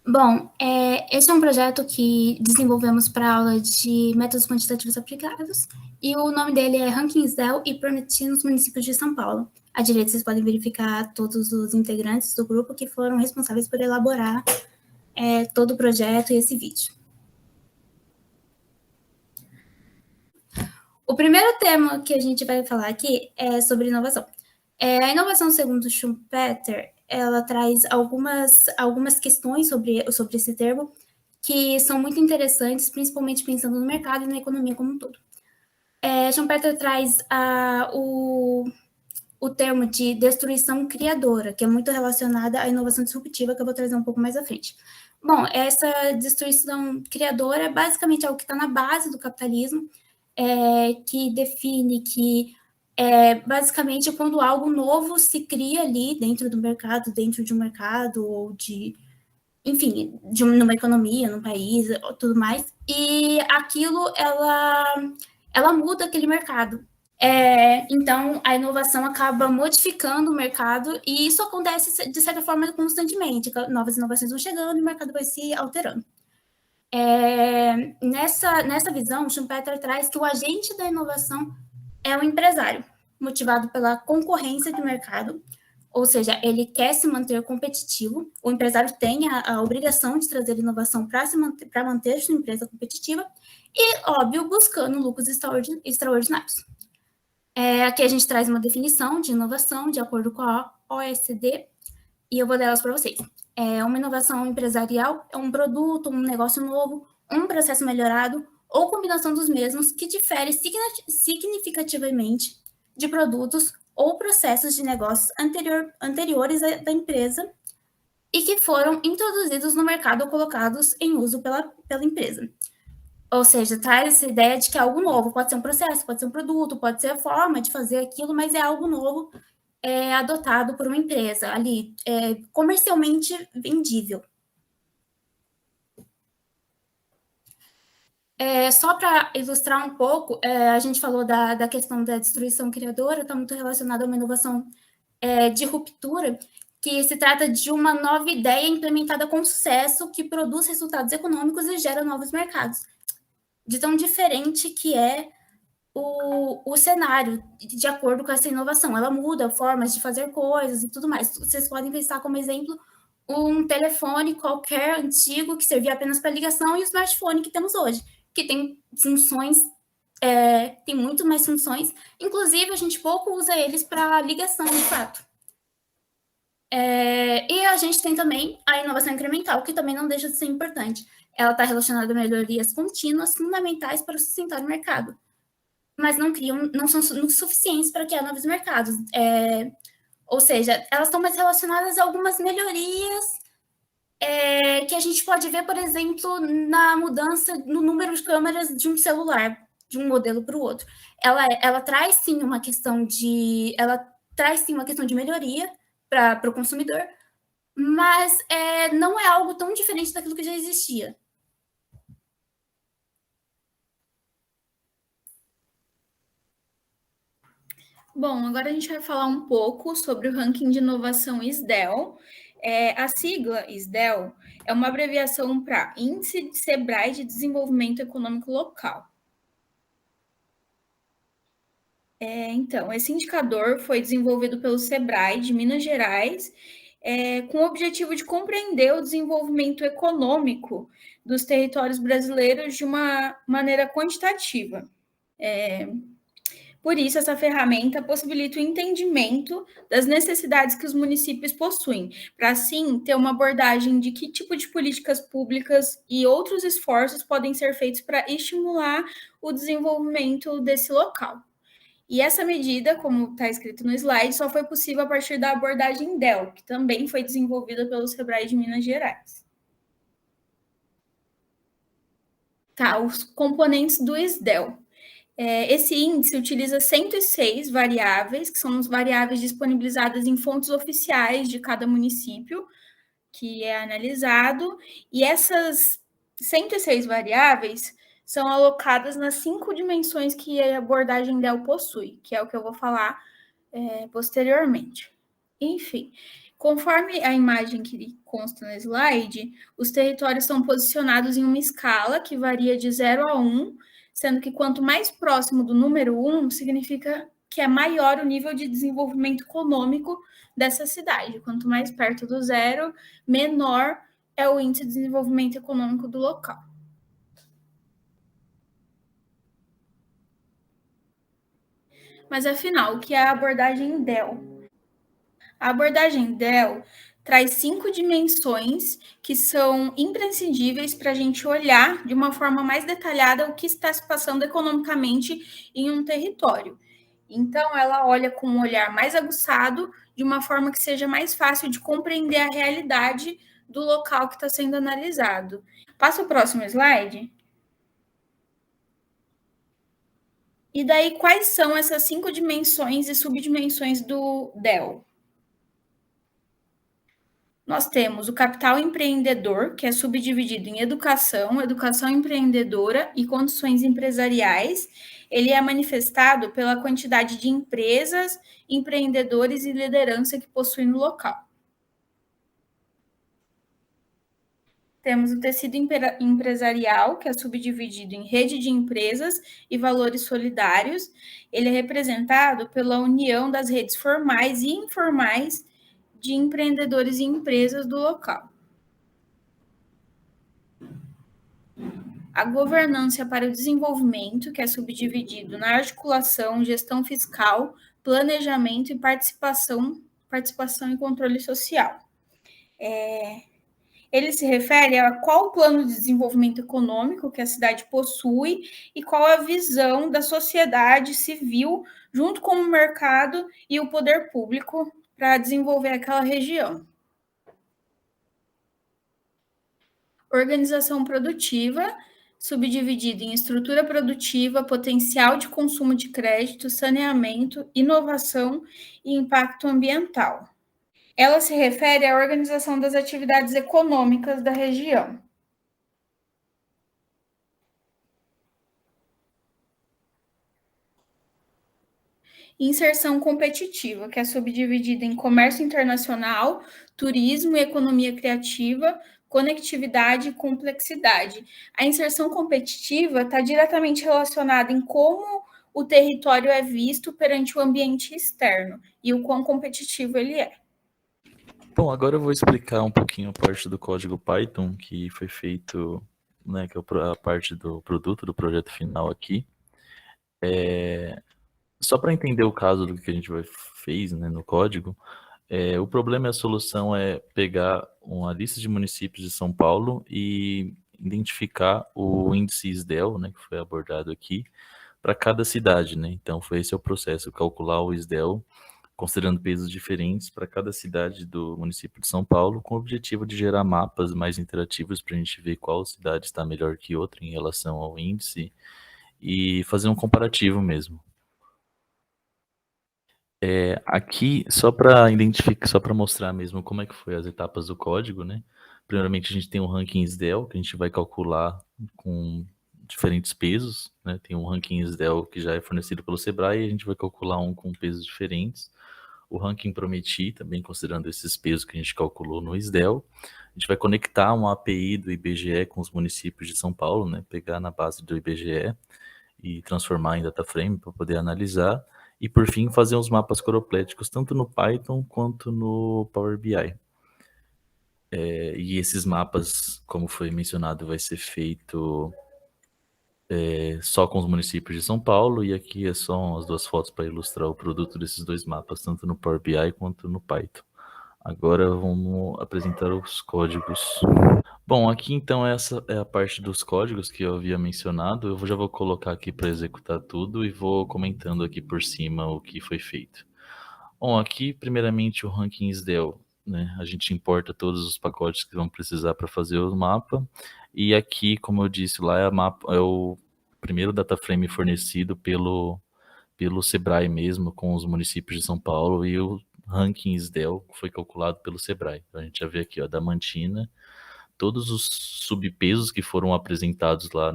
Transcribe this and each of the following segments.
Bom, esse é um projeto que desenvolvemos para a aula de métodos quantitativos aplicados, e o nome dele é Rankings Dell e Prometi nos municípios de São Paulo. À direita, vocês podem verificar todos os integrantes do grupo que foram responsáveis por elaborar todo o projeto e esse vídeo. O primeiro tema que a gente vai falar aqui é sobre inovação. A inovação, segundo Schumpeter, ela traz algumas questões sobre esse termo que são muito interessantes, principalmente pensando no mercado e na economia como um todo. Schumpeter traz o termo de destruição criadora, que é muito relacionada à inovação disruptiva, que eu vou trazer um pouco mais à frente. Bom, essa destruição criadora é basicamente algo que está na base do capitalismo, que define que basicamente quando algo novo se cria ali dentro do mercado, dentro de um mercado ou enfim, numa economia, num país, tudo mais, e aquilo ela muda aquele mercado. Então, a inovação acaba modificando o mercado, e isso acontece, de certa forma, constantemente. Novas inovações vão chegando e o mercado vai se alterando. Nessa visão, Schumpeter traz que o agente da inovação é o empresário, motivado pela concorrência de mercado, ou seja, ele quer se manter competitivo, o empresário tem a obrigação de trazer inovação para manter sua empresa competitiva e, óbvio, buscando lucros extraordinários. Aqui a gente traz uma definição de inovação de acordo com a OECD e eu vou ler elas para vocês. Uma inovação empresarial é um produto, um negócio novo, um processo melhorado ou combinação dos mesmos que difere significativamente de produtos ou processos de negócios anteriores da empresa e que foram introduzidos no mercado ou colocados em uso pela empresa. Ou seja, traz essa ideia de que é algo novo, pode ser um processo, pode ser um produto, pode ser a forma de fazer aquilo, mas é algo novo adotado por uma empresa ali, comercialmente vendível. Só para ilustrar um pouco, a gente falou da questão da destruição criadora, está muito relacionada a uma inovação de ruptura, que se trata de uma nova ideia implementada com sucesso, que produz resultados econômicos e gera novos mercados. De tão diferente que é o cenário, de acordo com essa inovação. Ela muda formas de fazer coisas e tudo mais. Vocês podem pensar como exemplo um telefone qualquer antigo que servia apenas para ligação e o smartphone que temos hoje, que tem funções, tem muito mais funções. Inclusive, a gente pouco usa eles para ligação, de fato. E a gente tem também a inovação incremental, que também não deixa de ser importante. Ela está relacionada a melhorias contínuas fundamentais para sustentar o mercado, mas não são suficientes para criar novos mercados. Ou seja, elas estão mais relacionadas a algumas melhorias que a gente pode ver, por exemplo, na mudança no número de câmeras de um celular, de um modelo para o outro. Ela traz sim uma questão de melhoria para o consumidor, mas não é algo tão diferente daquilo que já existia. Bom, agora a gente vai falar um pouco sobre o ranking de inovação SDEL. A sigla SDEL é uma abreviação para Índice de Sebrae de Desenvolvimento Econômico Local. Então, esse indicador foi desenvolvido pelo Sebrae de Minas Gerais, com o objetivo de compreender o desenvolvimento econômico dos territórios brasileiros de uma maneira quantitativa. Por isso, essa ferramenta possibilita o entendimento das necessidades que os municípios possuem, para assim ter uma abordagem de que tipo de políticas públicas e outros esforços podem ser feitos para estimular o desenvolvimento desse local. E essa medida, como está escrito no slide, só foi possível a partir da abordagem DEL, que também foi desenvolvida pelo Sebrae de Minas Gerais. Tá, os componentes do SDEL. Esse índice utiliza 106 variáveis, que são as variáveis disponibilizadas em fontes oficiais de cada município, que é analisado, e essas 106 variáveis são alocadas nas 5 dimensões que a abordagem DEL possui, que é o que eu vou falar posteriormente. Enfim, Conforme a imagem que consta no slide, os territórios são posicionados em uma escala que varia de 0 a 1, sendo que quanto mais próximo do número 1, significa que é maior o nível de desenvolvimento econômico dessa cidade. Quanto mais perto do 0, menor é o índice de desenvolvimento econômico do local. Mas afinal, o que é a abordagem DEL? A abordagem DEL traz 5 dimensões que são imprescindíveis para a gente olhar de uma forma mais detalhada o que está se passando economicamente em um território. Então, ela olha com um olhar mais aguçado, de uma forma que seja mais fácil de compreender a realidade do local que está sendo analisado. Passa o próximo slide. E daí, quais são essas 5 dimensões e subdimensões do DEL? Nós temos o capital empreendedor, que é subdividido em educação, educação empreendedora e condições empresariais. Ele é manifestado pela quantidade de empresas, empreendedores e liderança que possui no local. Temos o tecido empresarial, que é subdividido em rede de empresas e valores solidários. Ele é representado pela união das redes formais e informais de empreendedores e empresas do local. A governança para o desenvolvimento, que é subdividido na articulação, gestão fiscal, planejamento e participação e controle social. Ele se refere a qual o plano de desenvolvimento econômico que a cidade possui e qual a visão da sociedade civil junto com o mercado e o poder público para desenvolver aquela região. Organização produtiva, subdividida em estrutura produtiva, potencial de consumo de crédito, saneamento, inovação e impacto ambiental. Ela se refere à organização das atividades econômicas da região. Inserção competitiva, que é subdividida em comércio internacional, turismo e economia criativa, conectividade e complexidade. A inserção competitiva está diretamente relacionada em como o território é visto perante o ambiente externo e o quão competitivo ele é. Bom, agora eu vou explicar um pouquinho a parte do código Python que foi feito, né, que é a parte do produto, do projeto final aqui. Só para entender o caso do que a gente fez, né, no código, o problema e a solução é pegar uma lista de municípios de São Paulo e identificar o índice SDEL, né, que foi abordado aqui, para cada cidade, né? Então, esse é o processo, calcular o SDEL, considerando pesos diferentes para cada cidade do município de São Paulo, com o objetivo de gerar mapas mais interativos para a gente ver qual cidade está melhor que outra em relação ao índice e fazer um comparativo mesmo. Aqui, só para identificar, só para mostrar mesmo como é que foi as etapas do código, né? Primeiramente, a gente tem um ranking SDEL, que a gente vai calcular com diferentes pesos, né? Tem um ranking SDEL que já é fornecido pelo Sebrae, e a gente vai calcular um com pesos diferentes. O ranking Prometi, também considerando esses pesos que a gente calculou no SDEL. A gente vai conectar uma API do IBGE com os municípios de São Paulo, né? Pegar na base do IBGE e transformar em DataFrame para poder analisar. E, por fim, fazer uns mapas coropléticos, tanto no Python quanto no Power BI. E esses mapas, como foi mencionado, vai ser feito só com os municípios de São Paulo, e aqui são as duas fotos para ilustrar o produto desses dois mapas, tanto no Power BI quanto no Python. Agora vamos apresentar os códigos. Bom, aqui então essa é a parte dos códigos que eu havia mencionado. Eu já vou colocar aqui para executar tudo e vou comentando aqui por cima o que foi feito. Bom, aqui primeiramente o ranking SDEL, né? A gente importa todos os pacotes que vão precisar para fazer o mapa. E aqui, como eu disse, lá é o primeiro DataFrame fornecido pelo Sebrae mesmo, com os municípios de São Paulo, e o ranking SDEL foi calculado pelo Sebrae. Então, a gente já vê aqui, ó, Damantina, todos os subpesos que foram apresentados lá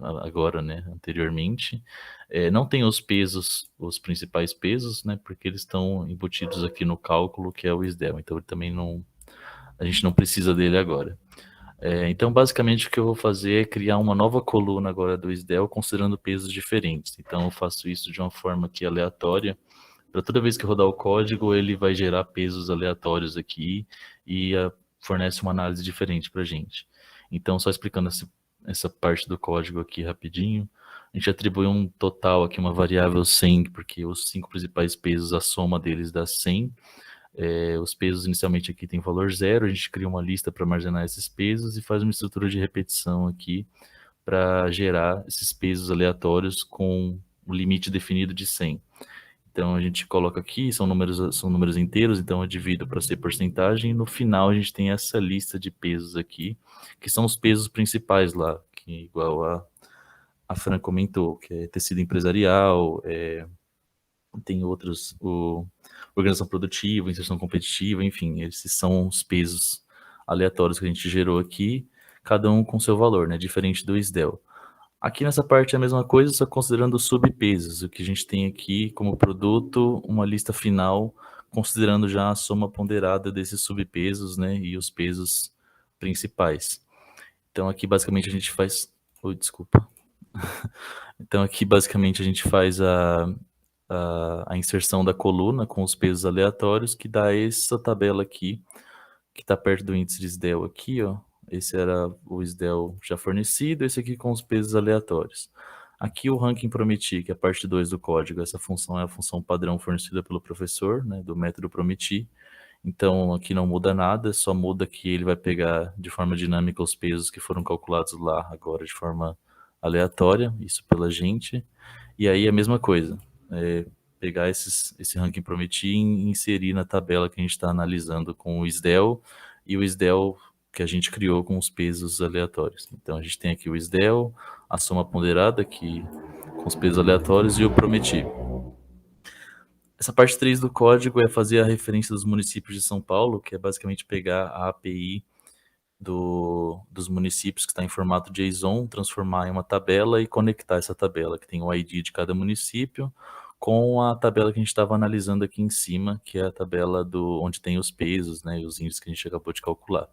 agora, né, anteriormente. Não tem os pesos, os principais pesos, né, porque eles estão embutidos aqui no cálculo, que é o SDEL, então ele também a gente não precisa dele agora. Então, basicamente, o que eu vou fazer é criar uma nova coluna agora do SDEL, considerando pesos diferentes. Então, eu faço isso de uma forma aqui aleatória. Para toda vez que eu rodar o código, ele vai gerar pesos aleatórios aqui e fornece uma análise diferente para a gente. Então, só explicando essa parte do código aqui rapidinho, a gente atribui um total aqui, uma variável 100, porque os 5 principais pesos, a soma deles dá 100. Os pesos inicialmente aqui tem valor 0, a gente cria uma lista para armazenar esses pesos e faz uma estrutura de repetição aqui para gerar esses pesos aleatórios com o limite definido de 100. Então a gente coloca aqui, são números inteiros, então eu divido para ser porcentagem, e no final a gente tem essa lista de pesos aqui, que são os pesos principais lá, que igual a Fran comentou, que é tecido empresarial, tem outros, organização produtiva, inserção competitiva, enfim, esses são os pesos aleatórios que a gente gerou aqui, cada um com seu valor, né, diferente do SDEL. Aqui nessa parte é a mesma coisa, só considerando os subpesos, o que a gente tem aqui como produto, uma lista final, considerando já a soma ponderada desses subpesos, né, e os pesos principais. Então aqui basicamente a gente faz... desculpa. Então aqui basicamente a gente faz a inserção da coluna com os pesos aleatórios, que dá essa tabela aqui, que está perto do índice de SDEL aqui, ó. Esse era o SDEL já fornecido, esse aqui com os pesos aleatórios. Aqui o ranking Prometi, que é a parte 2 do código, essa função é a função padrão fornecida pelo professor, né, do método Prometi. Então aqui não muda nada, só muda que ele vai pegar de forma dinâmica os pesos que foram calculados lá, agora de forma aleatória, isso pela gente. E aí a mesma coisa, pegar esse ranking Prometi e inserir na tabela que a gente está analisando com o SDEL e o SDEL que a gente criou com os pesos aleatórios. Então a gente tem aqui o SDEL, a soma ponderada aqui com os pesos aleatórios e o Prometi. Essa parte 3 do código é fazer a referência dos municípios de São Paulo, que é basicamente pegar a API dos municípios que está em formato JSON, transformar em uma tabela e conectar essa tabela, que tem o ID de cada município, com a tabela que a gente estava analisando aqui em cima, que é a tabela onde tem os pesos, né, e os índices que a gente acabou de calcular.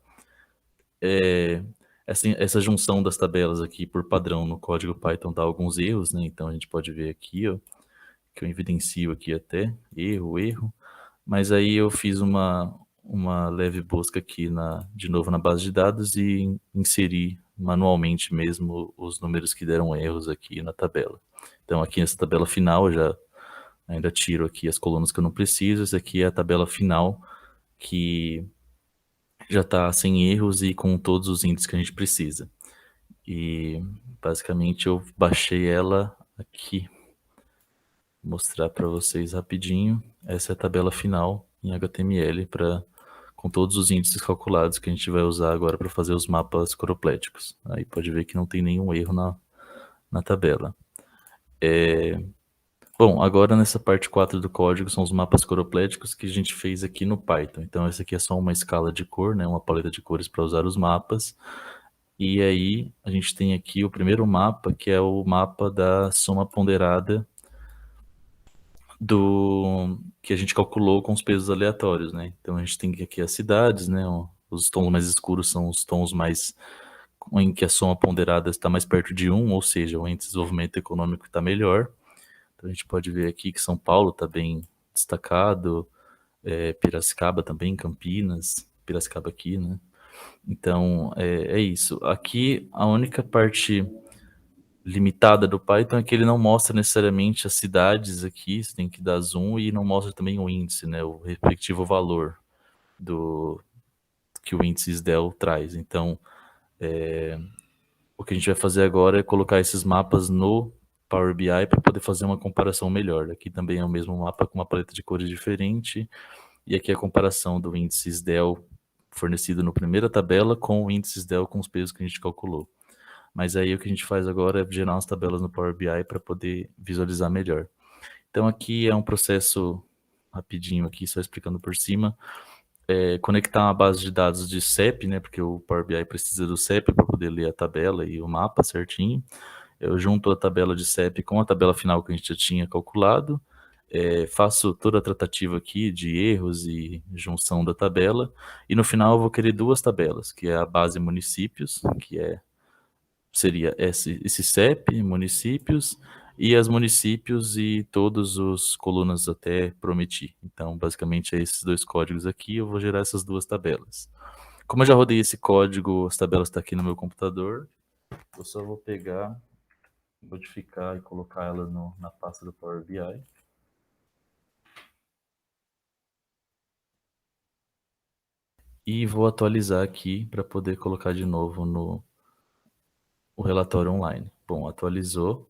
Essa junção das tabelas aqui por padrão no código Python dá alguns erros, né? Então a gente pode ver aqui, ó, que eu evidencio aqui até erro, mas aí eu fiz uma leve busca aqui de novo na base de dados e inseri manualmente mesmo os números que deram erros aqui na tabela. Então aqui nessa tabela final eu já ainda tiro aqui as colunas que eu não preciso, essa aqui é a tabela final que já está sem erros e com todos os índices que a gente precisa. E basicamente eu baixei ela aqui, vou mostrar para vocês rapidinho. Essa é a tabela final em HTML com todos os índices calculados que a gente vai usar agora para fazer os mapas coropléticos. Aí pode ver que não tem nenhum erro na tabela. Bom, agora nessa parte 4 do código são os mapas coropléticos que a gente fez aqui no Python. Então essa aqui é só uma escala de cor, né, uma paleta de cores para usar os mapas. E aí a gente tem aqui o primeiro mapa, que é o mapa da soma ponderada que a gente calculou com os pesos aleatórios, né? Então a gente tem aqui as cidades, né? Os tons mais escuros são os tons em que a soma ponderada está mais perto de 1, ou seja, o índice de desenvolvimento econômico está melhor. Então a gente pode ver aqui que São Paulo está bem destacado, Piracicaba também, Campinas, Piracicaba aqui, né? Então é isso. Aqui a única parte limitada do Python é que ele não mostra necessariamente as cidades aqui, você tem que dar zoom, e não mostra também o índice, né, o respectivo valor que o índice SDEL traz. Então, o que a gente vai fazer agora é colocar esses mapas no Power BI para poder fazer uma comparação melhor. Aqui também é o mesmo mapa com uma paleta de cores diferente, e aqui é a comparação do índice SDEL fornecido na primeira tabela com o índice SDEL com os pesos que a gente calculou. Mas aí o que a gente faz agora é gerar umas tabelas no Power BI para poder visualizar melhor. Então aqui é um processo rapidinho aqui, só explicando por cima. Conectar uma base de dados de CEP, né, porque o Power BI precisa do CEP para poder ler a tabela e o mapa certinho. eu junto a tabela de CEP com a tabela final que a gente já tinha calculado, faço toda a tratativa aqui de erros e junção da tabela, e no final eu vou querer duas tabelas, que é a base municípios, que seria esse CEP, municípios, e as municípios e todos os colunas até prometi. Então, basicamente, é esses dois códigos aqui, eu vou gerar essas duas tabelas. Como eu já rodei esse código, as tabelas estão aqui no meu computador, eu só vou pegar, modificar e colocar ela na pasta do Power BI. E vou atualizar aqui para poder colocar de novo no o relatório online. Bom, atualizou.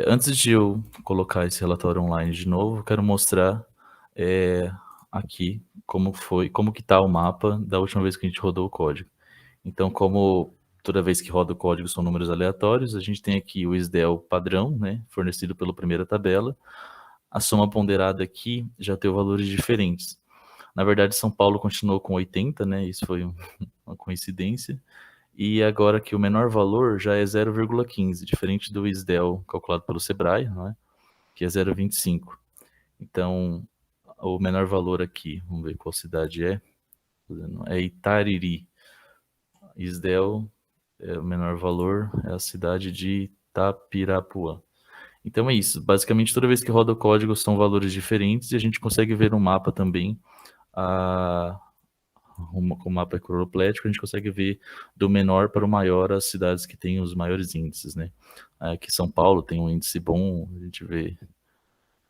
Antes de eu colocar esse relatório online de novo, eu quero mostrar aqui como que está o mapa da última vez que a gente rodou o código. Então, como toda vez que roda o código são números aleatórios, a gente tem aqui o SDEL padrão, né, fornecido pela primeira tabela. A soma ponderada aqui já tem valores diferentes. Na verdade, São Paulo continuou com 80, né, isso foi uma coincidência. E agora que o menor valor já é 0,15, diferente do SDEL calculado pelo Sebrae, né, que é 0,25. Então, o menor valor aqui, vamos ver qual cidade é Itariri. SDEL, o menor valor é a cidade de Itapirapuã. Então é isso, basicamente toda vez que roda o código são valores diferentes e a gente consegue ver no mapa também com o mapa cloroplético, a gente consegue ver do menor para o maior as cidades que têm os maiores índices, né? Aqui São Paulo tem um índice bom, a gente vê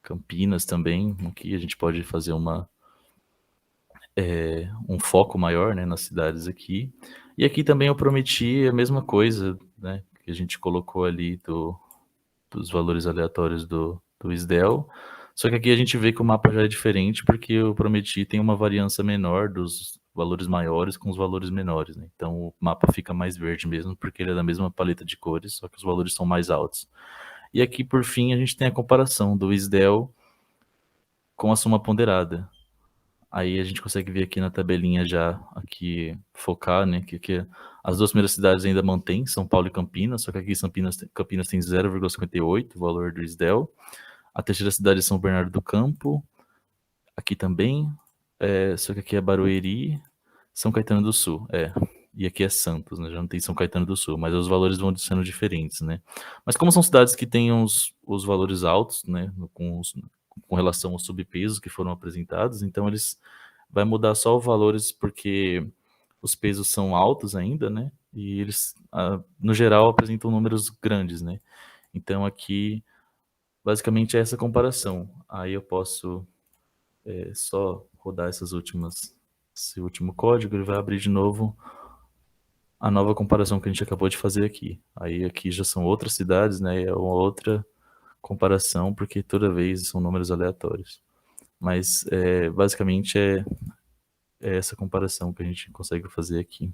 Campinas também, aqui a gente pode fazer um foco maior, né, nas cidades aqui. E aqui também eu prometi a mesma coisa, né, que a gente colocou ali dos valores aleatórios do SDEL, só que aqui a gente vê que o mapa já é diferente, porque eu prometi tem uma variância menor dos valores maiores com os valores menores, né? Então o mapa fica mais verde mesmo, porque ele é da mesma paleta de cores, só que os valores são mais altos. E aqui, por fim, a gente tem a comparação do SDEL com a soma ponderada. Aí a gente consegue ver aqui na tabelinha já, aqui, focar, né, que as duas primeiras cidades ainda mantêm, São Paulo e Campinas, só que aqui Campinas tem 0,58, o valor do SDEL. A terceira cidade é São Bernardo do Campo, aqui também, só que aqui é Barueri, São Caetano do Sul, e aqui é Santos, né, já não tem São Caetano do Sul, mas os valores vão sendo diferentes, né. Mas como são cidades que têm os valores altos, né, com relação aos subpesos que foram apresentados, então eles vai mudar só os valores porque os pesos são altos ainda, né? E eles, no geral, apresentam números grandes, né? Então aqui, basicamente, é essa comparação. Aí eu posso só rodar esse último código, ele vai abrir de novo a nova comparação que a gente acabou de fazer aqui. Aí aqui já são outras cidades, né? É uma outra comparação, porque toda vez são números aleatórios. Mas basicamente é essa comparação que a gente consegue fazer aqui.